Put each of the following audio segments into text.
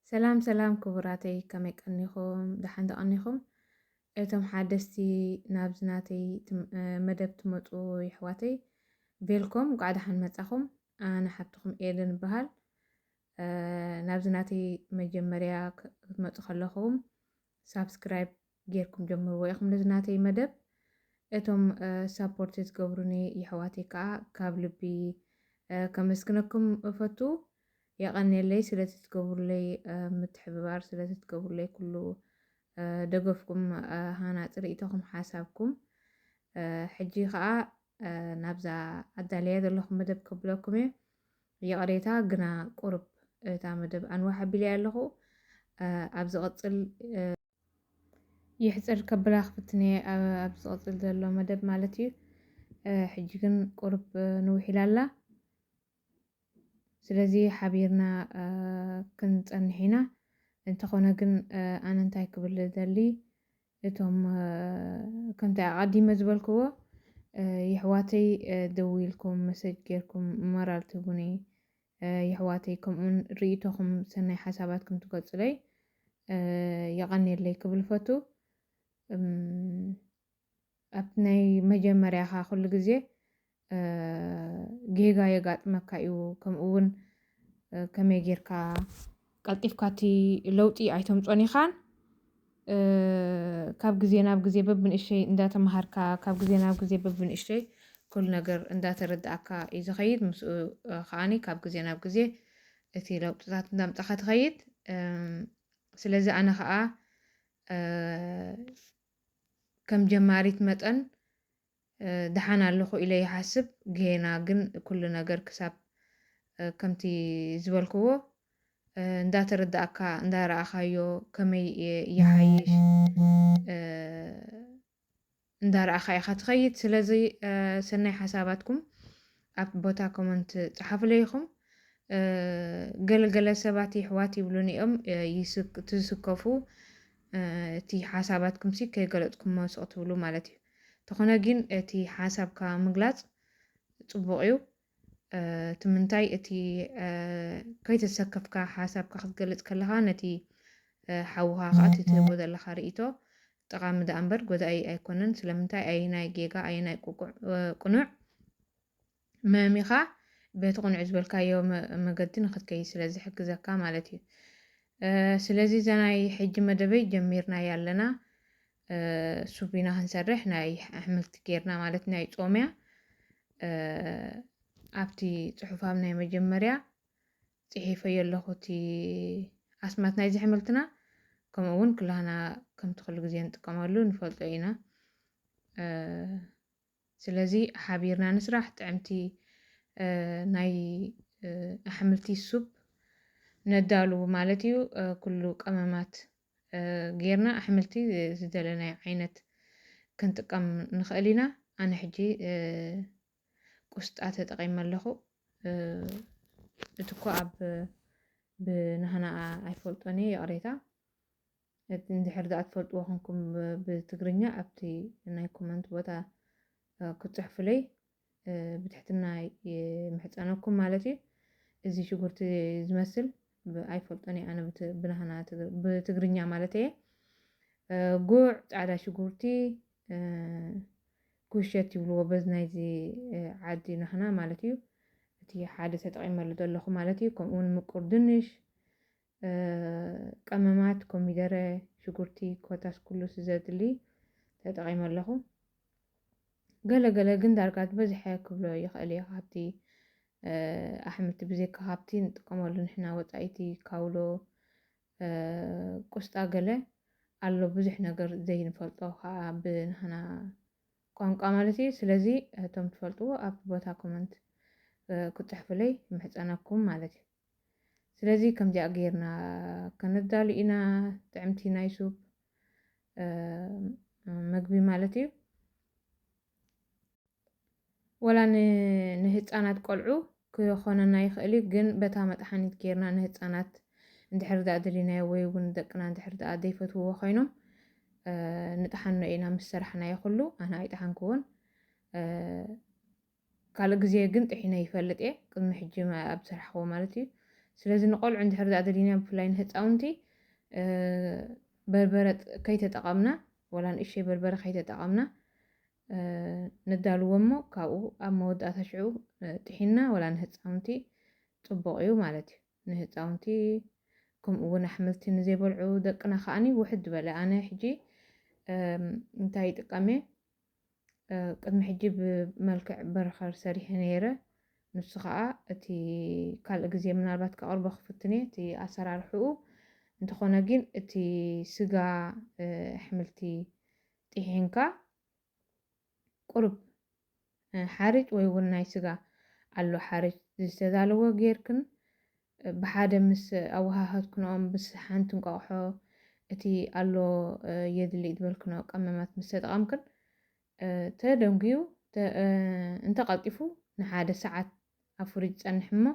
ሰላም ሰላም ክቡራተይ ከመይ ቀኒኹም ድሓን ተቐኒኹም እቶም ሓደስቲ ናብዚ ናተይ መደብ ትመፁ ኣሕዋተይ ቬልኮም ጓዕ ድሓን መፃኹም ኣነ ሓፍትኹም ኤለን ይበሃል ናብዚ ናተይ መጀመርያ ክትመፁ ከለኹም ሳብስክራይብ ጌርኩም ጀምርዎ ኢኹም ነዚ ናተይ መደብ እቶም ሳፖርት ዝገብሩኒ ኣሕዋተይ ከዓ ካብ ልቢ ከመስግነኩም እፈቱ يقنيلي سلة تقولي متحبار سلة تقولي كله دقفكم هانا طريقتكم حسابكم حجي خا نبزا الدالية دلهم مدب قبلكم يا قريتا قنا قرب تا مدب أنواع حبيلي له أبز قتل يحصل كبلا خفتني أبز قتل دلهم مدب مالتي حجي كن قرب نوحي لالا ስለዚ ሓቢርና ክንፀንሕ እንተኾነ ግን ኣነ እንታይ ክብል ደሊ እቶም ከምታይ ኣቐዲመ ዝበልክዎ ይሕዋተይ ደው ኢልኩም መሰጅ ጌርኩም ሞራል ትቡኒ ይሕዋተይ ከምኡን ርእቶኹም ሰናይ ሓሳባትኩም ትገልጹለይ የቐኒየለይ ክብል ፈቱ ኣብቲ ናይ መጀመርያኻ ኩሉ ግዜ ጌጋ የጋጥመካ እዩ ከምኡውን ከመይ ጌርካ ቀልጢፍካቲ ለውጢ ኣይተምፆን ኢኻን ካብ ግዜ ናብ ግዜ በብንእሽተይ እንዳተምሃርካ ካብ ግዜ ናብ ግዜ በብንእሽተይ ኩሉ ነገር እንዳተረዳእካ እዩ ዝኸይድ ምስኡ ከዓኒ ካብ ግዜ ናብ ግዜ እቲ ለውጥታት እንዳምፃኻ ትኸይድ ስለዚ ኣነ ከዓ ከም ጀማሪት መጠን دحان الله إلي يحسب جينا جن كل نجار كسب كمتي زبالكوا ندات رد أكا ندار أخايو كمي يحيش ندار أخاي خيط سلزي سنة حساباتكم أب بوتا كومنت تحف ليكم قل سباتي حواتي بلوني يسك تسكفو تي حساباتكم سي كي قلتكم ما سقطولو مالتي تخونا جين اتي حساب كمغلاص ጽቡቕ እዩ ትምንታይ እቲ ከይተሰከፍካ ሓሳብካ ክትገልጽ ከለኻ ነቲ ሓውኻ ከዓ ትህቦ ዘለኻ ርእይቶ ጠቓሚ ዳ እምበር ጎዳኢ ኣይኮነን ስለምንታይ ኣይናይ ጌጋ ኣይናይ ቁኑዕ መሚኻ በቲ ቁኑዕ ዝበልካዮ መገዲ ንኽትከይድ ስለ ዝሕግዘካ ማለት እዩ ስለዚ ዘናይ ሕጂ መደበይ ጀሚርና ያለና ሱቢና ክንሰርሕ ናይ ኣሕምልቲ ጌርና ማለት ናይ ጾምያ ኣብቲ ጽሑፋም ናይ መጀመርያ ጽሒፈዮ ኣለኹ እቲ ኣስማት ናይ ኣሕምልትና ከምኡውን ኩላና ከምቲ ኩሉ ግዜ ንጥቀመሉ ንፈልጦ ኢና ስለዚ ሓቢርና ንስራሕ ጥዕምቲ ናይ ኣሕምልቲ ሱብ ነዳሉ ማለት እዩ ኩሉ ቀመማት ጌርና ኣሕምልቲ ዝደለናይ ዓይነት ክንጥቀም ንኽእል ኢና ኣነ ሕጂ ቁስጣ ተጠቒመ ኣለኹ እቲ እኳ ኣብ ብንህና ኣይፈልጦን እየ የቕሬታ እንድሕር ዳኣ ትፈልጥዎ ኮንኩም ብትግርኛ ኣብቲ ናይ ኮመንት ቦታ ክትፅሕፉለይ ብትሕትና ምሕፀነኩም ማለት እዩ እዚ ሽጉርቲ ዝመስል ኣይፈልጦን እየ ኣነ ብንህና ብትግርኛ ማለት እየ ጉዕ ፃዕዳ ሽጉርቲ ኩሸት ይብልዎ በዚ ናይዚ ዓዲ ንሕና ማለት እዩ እቲ ሓደ ተጠቒመሉ ዘለኹ ማለት እዩ ከምኡውን ምቁር ድንሽ ቀመማት ኮሚደረ ሽጉርቲ ኮታስ ኩሉ ዘድሊ ተጠቒመ ኣለኹ ገለገለ ግን ዳርጋ ዝበዝሐ ክብሎ ይኽእል እየ ካብቲ ኣሕምልቲ ብዘይካ ካብቲ ንጥቀመሉ ንሕና ወፃኢቲ ካውሎ ቁስጣ ገለ ኣሎ ብዙሕ ነገር ዘይንፈልጦ ከዓ ብንህና ቋንቋ ማለት እዩ ስለዚ እቶም ትፈልጥዎ ኣብ ቦታ ኮመንት ክትፅሕፉለይ ምሕፀነኩም ማለት እዩ ስለዚ ከምዚኣ ጌርና ከነዳሉ ኢና ጥዕምቲ ናይ ሱብ መግቢ ማለት እዩ ወላ ንህፃናት ቆልዑ ክኾነና ይኽእል እዩ ግን በታ መጥሓኒት ጌርና ንህፃናት እንድሕር ዳኣ ደሊናዮ ወይ እውን ደቅና እንድሕር ዳኣ ዘይፈትውዎ ኮይኖም ንጥሓኖ ኢና ምስ ሰራሕናዮ ኩሉ ኣነ ኣይጠሓንክዎን ካልእ ግዜ ግን ጥሒነ ይፈልጥ እየ ቅድሚ ሕጂ ኣብ ዝሰርሕዎ ማለት እዩ ስለዚ ንቆልዑ እንድሕር ዝኣደሊና ብፍላይ ንህፃውንቲ በርበረ ከይተጠቐምና ወላ ንእሽተይ በርበረ ከይተጠቐምና ነዳልዎ እሞ ካብኡ ኣብ መወዳእታ ሽዑ ጥሒና ወላ ንህፃውንቲ ፅቡቕ እዩ ማለት እዩ ንህፃውንቲ ከምኡ እውን ኣሕምልቲ ንዘይበልዑ ደቅና ከዓኒ ውሕድ ዝበለ ኣነ ሕጂ እንታይ ይጥቀመ ቅድሚ ሕጂ ብመልክዕ በርኸር ሰሪሐ ነይረ ንሱ ከዓ እቲ ካልእ ግዜ ምናልባት ካቅርቦ ክፍትን እየ እቲ ኣሰራርሕኡ እንተኾነ ግን እቲ ስጋ ኣሕምልቲ ጥሒንካ ቁርብ ሓርጭ ወይ እውን ናይ ስጋ ኣሎ ሓርጭ ዝተዳለወ ጌርክን ብሓደ ምስ ኣወሃሃድክኖም ምስ ሓንቲ እንቋቑሖ እቲ ኣሎ የድሊ ዝበልክኖ ቀመማት ምስ ተጠቐምክን ተደንጊዩ እንተቐልጢፉ ንሓደ ሰዓት ኣብ ፍሪጅ ፀንሕ እሞ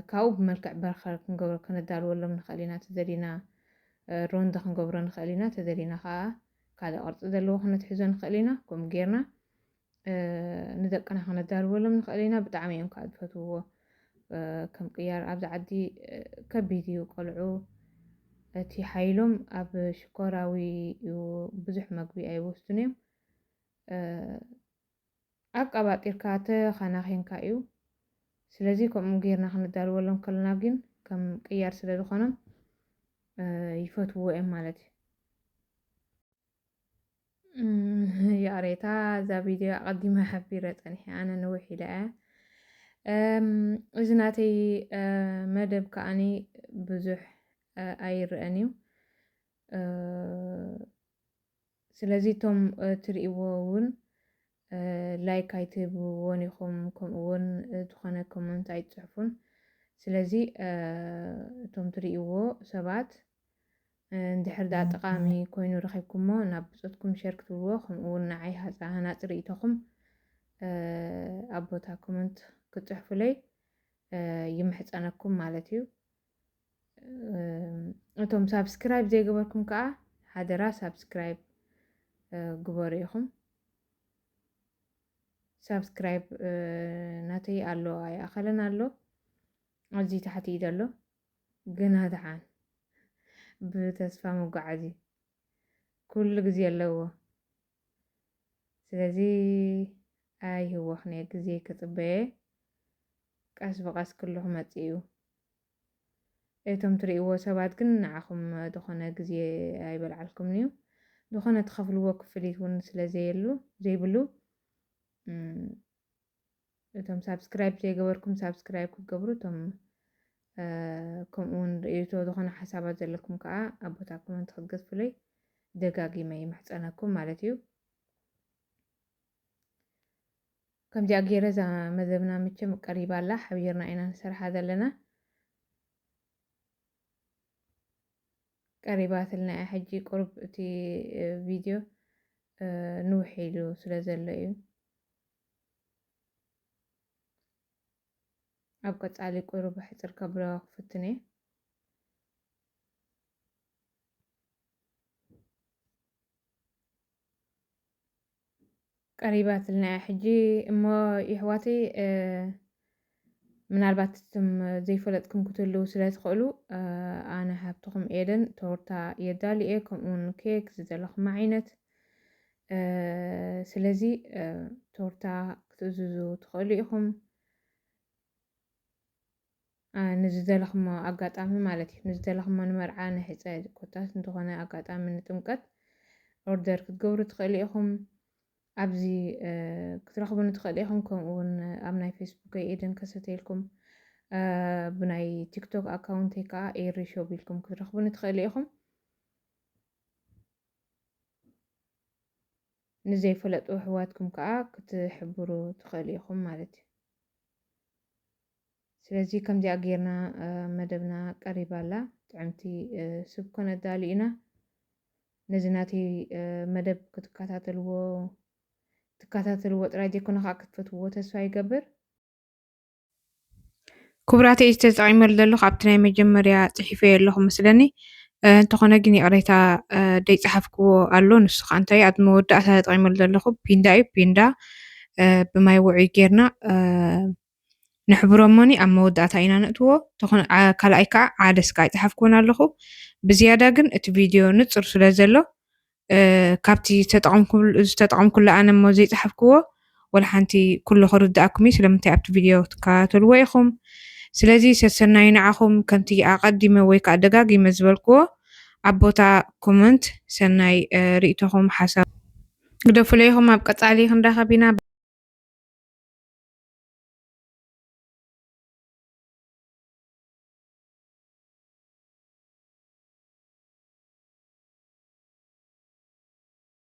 ካብኡ ብመልክዕ በርኸር ክንገብሮ ከነዳልወሎም ንኽእል ኢና ተደሊና ሮንዳ ክንገብሮ ንኽእል ኢና ተደሊና ከዓ ካልእ ቅርፂ ዘለዎ ክነትሕዞ ንኽእል ኢና ከምኡ ጌርና ንደቅና ክነዳልወሎም ንኽእል ኢና ብጣዕሚ እዮም ከዓ ዝፈትውዎ ከም ቅያር ኣብዚ ዓዲ ከቢድ እዩ ቆልዑ እቲ ሓይሎም ኣብ ሽኮራዊ ብዙሕ መግቢ ኣይወስዱን እዮም ኣቃባጢርካ ተኸናኺንካ እዩ ስለዚ ከምኡ ጌርና ክነዳልወሎም ከለና ግን ከም ቅያር ስለ ዝኾኖም ይፈትውዎ እዮም ማለት እዩ ያሬታ እዛ ቪድዮ ኣቐዲመ ሓቢረ ፀኒሐ ኣነ ንውሕ ኢለ እዚ ናተይ መደብ ከዓኒ ብዙሕ ኣይርአን እዩ ስለዚ እቶም ትርእይዎ እውን ላይክ ኣይትህብዎን ኢኹም ከምኡ እውን ዝኾነ ኮመንት ኣይትፅሕፉን ስለዚ እቶም ትርእይዎ ሰባት እንድሕር ዳ ጠቃሚ ኮይኑ ረኺብኩሞ ናብ ብፆትኩም ሸር ክትብልዎ ከምኡ እውን ንዓይ ሃናፂ ርእይቶኹም ኣብ ቦታ ኮመንት ክትፅሕፉለይ ይምሕፀነኩም ማለት እዩ እቶም ሳብስክራይብ ዘይገበርኩም ከዓ ሓደራ ሳብስክራይብ ግበሩ ኢኹም ሳብስክራይብ ናተይ ኣሎ ኣይኣኸለን ኣሎ ኣዝዩ ታሕቲ ኢድ ኣሎ ግና ድሓን ብተስፋ መጓዓዚ ኩሉ ግዜ ኣለዎ ስለዚ ኣይህወኽነ ግዜ ክፅበየ ቀስ ብቐስ ኩሉ ክመፅእ እዩ እቶም ትርእይዎ ሰባት ግን ንዓኹም ዝኾነ ግዜ ኣይበልዓልኩምን እዩ ዝኾነ ትኸፍልዎ ክፍሊት እውን ዘይብሉ እቶም ሳብስክራይብ ዘይገበርኩም ሳብስክራይብ ክትገብሩ እቶም ከምኡ እውን ርእይቶ ዝኾነ ሓሳባት ዘለኩም ከዓ ኣብ ቦታ ኮመንት ክትገዝፉለይ ደጋጊመ ይምሕፀነኩም ማለት እዩ ከምዚኣ ገይረ እዛ መደብና ምቸም ቀሪባ ኣላ ሓቢርና ኢና ንሰርሓ ዘለና ቀሪባትልና እያ ሕጂ ቁርብ እቲ ቪድዮ ንውሕ ኢሉ ስለ ዘሎ እዩ ኣብ ቀፃሊ ቁርብ ሕፅር ከብረ ክፍትን እየ ቀሪባትልና እያ ሕጂ እሞ ይሕዋተይ ምናልባት እቶም ዘይፈለጥኩም ክትህልው ስለ ትኽእሉ ኣነ ሃብትኹም ኤደን ቶርታ የዳልየ ከምኡውን ኬክ ዝደለኹም ዓይነት ስለዚ ቶርታ ክትእዝዙ ትኽእሉ ኢኹም ንዝደለኽሞ ኣጋጣሚ ማለት እዩ ንዝደለኽሞ ንመርዓ ንሕፀ ኮታስ እንተኾነ ኣጋጣሚ ንጥምቀት ኦርደር ክትገብሩ ትኽእሉ ኢኹም ኣብዚ ክትረኽቡን ትኽእሉ ኢኹም ከምኡውን ኣብ ናይ ፌስቡክ ኤደን ከሰተይልኩም ብናይ ቲክቶክ ኣካውንተይ ከዓ ኤሪ ሾው ኢልኩም ክትረኽቡን ትኽእሉ ኢኹም ንዘይፈለጡ ኣሕዋትኩም ከዓ ክትሕብሩ ትኽእሉ ኢኹም ማለት እዩ ስለዚ ከምዚኣ ጌርና መደብና ቀሪባ ኣላ ጥዕምቲ ስብ ኮነ ዳሊ ኢና ነዚ ናተይ መደብ ክትከታተልዎ ጥራይ ዘይኮነ ከዓ ክትፈትውዎ ተስፋ ይገብር ክቡራተይ ዝተጠቒመሉ ዘለኹ ኣብቲ ናይ መጀመርያ ፅሒፈ ኣለኹ መስለኒ እንተኾነ ግን ይቕሬታ ደይፀሓፍክዎ ኣሎ ንሱ ከዓ እንታይ ኣብ መወዳእታ ተጠቒመሉ ዘለኹ ፒንዳ እዩ ፒንዳ ብማይ ውዑይ ጌርና ንሕብሮሞኒ ኣብ መወዳእታ ኢና ነእትዎ ካልኣይ ከዓ ዓደ ስቃይ ፀሓፍክዎን ኣለኹ ብዝያዳ ግን እቲ ቪድዮ ንፁር ስለ ዘሎ ካብቲ ዝተጠቐምኩሉ ኣነ እሞ ዘይፀሓፍክዎ ወላ ሓንቲ ኩሉ ክርድኣኩም እዩ ስለምንታይ ኣብቲ ቪድዮ ትከታተልዎ ኢኹም ስለዚ ሰሰናይ ንዓኹም ከምቲ ኣቐዲመ ወይ ከዓ ደጋጊመ ዝበልክዎ ኣብ ቦታ ኮመንት ሰናይ ርእቶኹም ሓሳብ ግደፉለይኹም ኣብ ቀፃሊ ክንራኸብ ኢና